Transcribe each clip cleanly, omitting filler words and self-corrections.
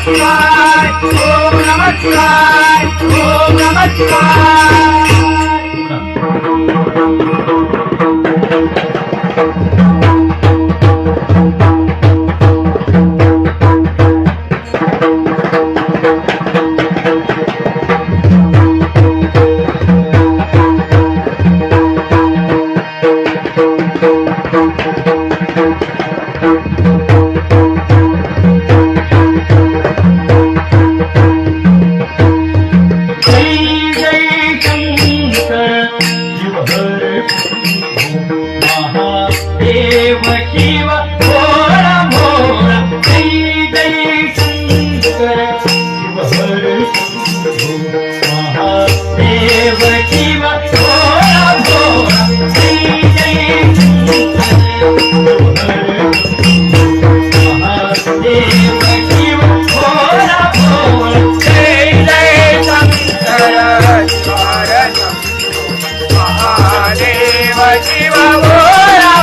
शिवाय ओम नमः शिवाय ओम नमः शिवाय देव शिव भोला भोला जय जय शंकर शिव हर महादेव शिव भोला भोला जय जय महादेव शिव भोला भोला जय जय शंकर महादेव शिव भोला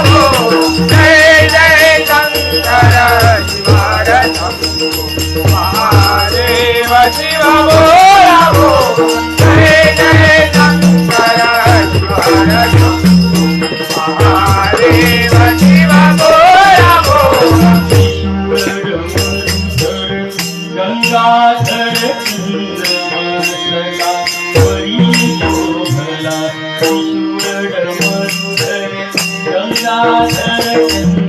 जय जय शंकर महादेव शिव भोला जय जय शंकर महादेव शिव भोला गंगाधर गंगाधर